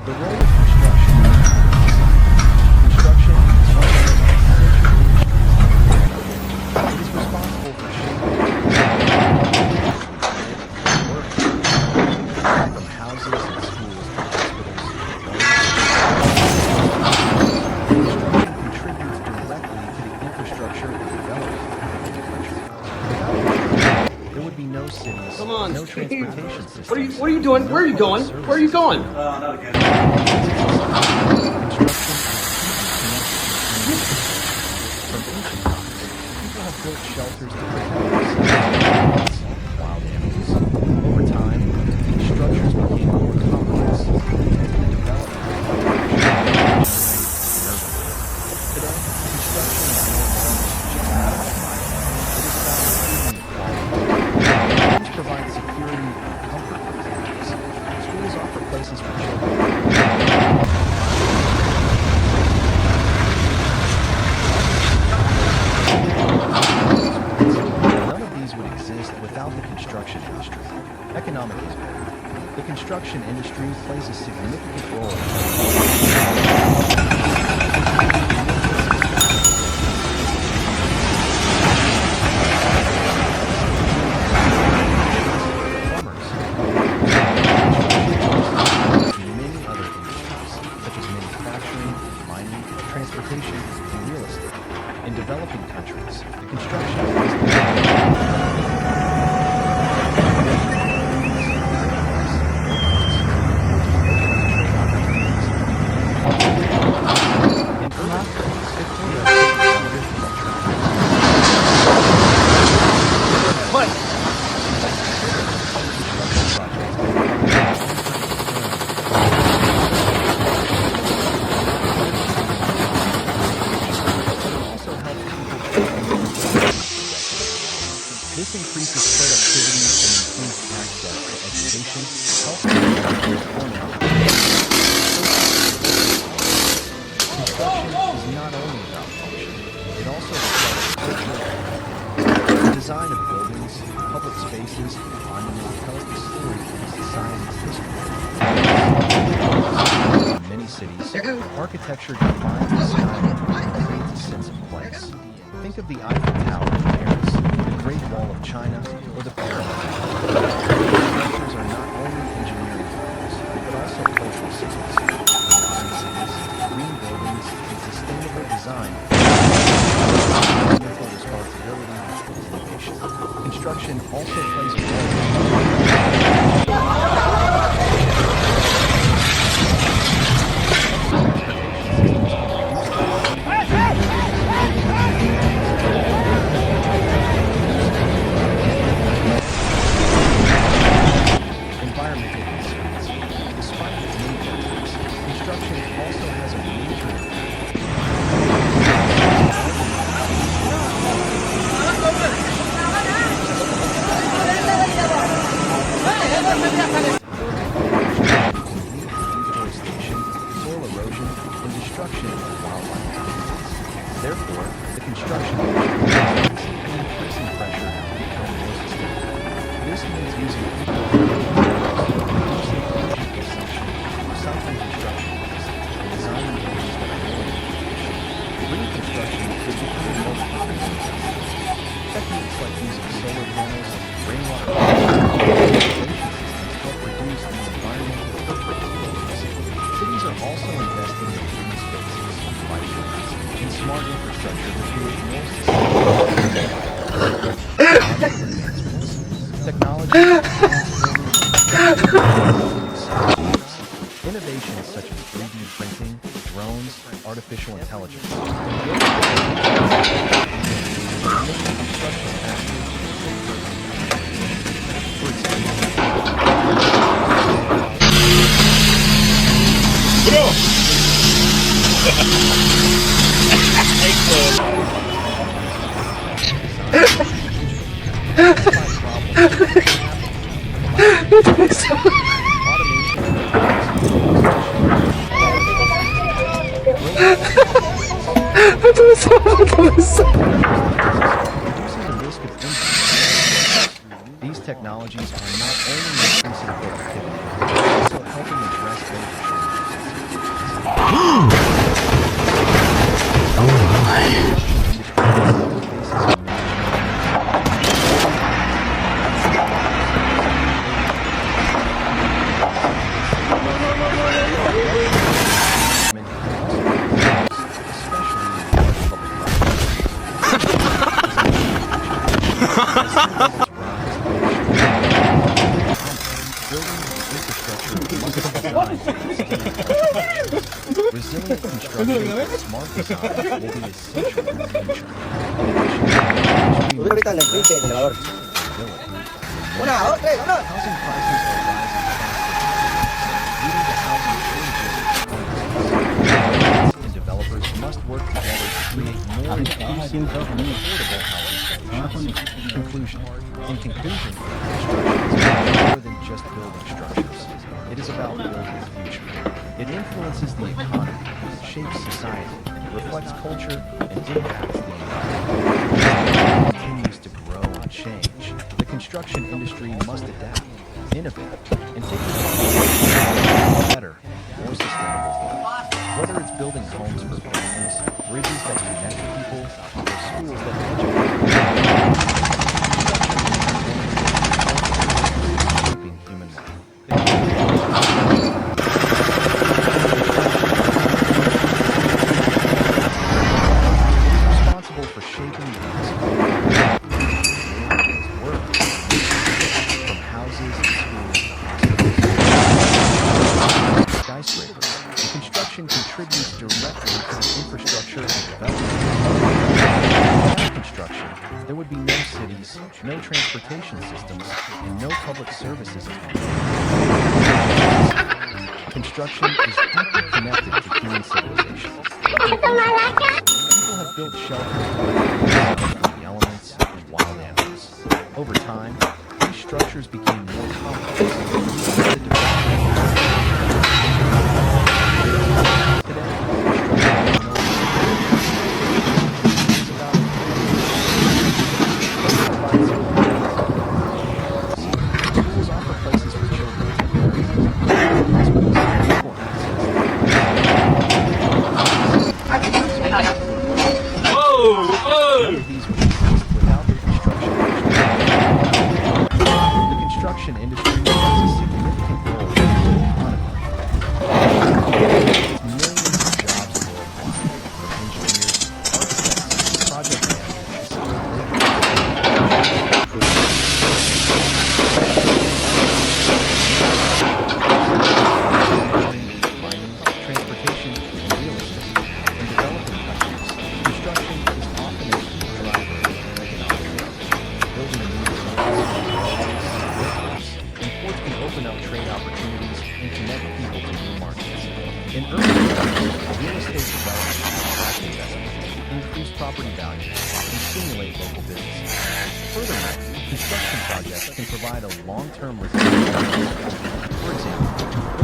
The role of construction. Construction is one of the most essential industries. It is responsible for shaping work from houses and schools to hospitals and roads. Construction contributes directly to the infrastructure and development of the country. Without construction, there would be no cities, Come on, no Steve. transportation systems. What are you doing? Where are you going? Where are you going? Not again. People have built shelters to protect themselves from wild animals. Over time, these structures became more complex and the development of urban. Today, construction is no longer just about survival. It is about improving the quality. Homes provide security and comfort for families. Schools offer places for children. None of these would exist without the construction industry. Economic impact. The construction industry plays a significant role plumbers. Many other industries, such as manufacturing, mining, transportation, and real estate. In developing countries, the construction This increases productivity and improves access to education, healthcare, and employment. Construction is not only about function, it also reflects cultural impact. The design of buildings, public spaces, and monuments tells the story of a society's history. In many cities, architecture defines the sky and creates a sense of place. Think of the Eiffel Tower in Paris, the Great Wall of China, or the Pyramids. Structures are not only engineering marvels, but also cultural symbols. Modern cities, green buildings, and sustainable design environmental responsibility and innovation. Construction also plays a environmental concerns. Despite its many benefits, construction also has a major impact. Deforestation, soil erosion, and destruction of wildlife habitats. Therefore, the construction industry is increasing pressure to become more sustainable. This means using reducing energy consumption, recycling construction waste, and designing buildings that are more efficient. Green construction is becoming more popular. Techniques like using solar panels, rainwater help reduce the environmental footprint of buildings. Cities are also investing in green spaces, bike lanes, and smart infrastructure to create more sustainable advancements. Technology innovations such as 3D printing, drones, artificial intelligence. For These technologies are not only increasing productivity, but also helping address labor shortages. Resilient construction and smart design will be essential in the future. Tú ahorita en el frente del elevador. Una, dos, tres, vámonos. Housing prices are rising faster, leading to housing shortages. And developers must work together to create more inclusive and affordable housing solutions. Conclusion. In conclusion, construction is more than just building structures. It is about building the future. It influences the economy, shapes society, reflects culture, and impacts the environment. As it continues to grow and change, the construction industry must adapt, innovate, and take the better, more sustainable world. Whether it's building homes for families, bridges that connect people, or schools that educate, shaping human life. Responsible for shaping the physical work, from houses and schools to hospitals, skyscrapers. The construction contributes directly to the infrastructure and development. Without construction, there would be no cities, no transportation systems, and no public services. Construction is deeply connected to human civilization. People have built shelters from the elements and wild animals. Over time, these structures became more complex. Schools offer places for children to learn. Hospitals have equal access. None of these would exist without the construction industry. The construction industry plays a significant role in the economy. It's millions of jobs worldwide, from engineers, architects, project managers, mining, transportation, and real estate. In developing countries, construction is often a key driver of economic growth. Building new facilities, and ports can open up trade opportunities and connect people to new markets. In urban areas, real estate development can attract investment, increase property values, and stimulate local businesses. Furthermore, construction projects can provide a long-term return. For example,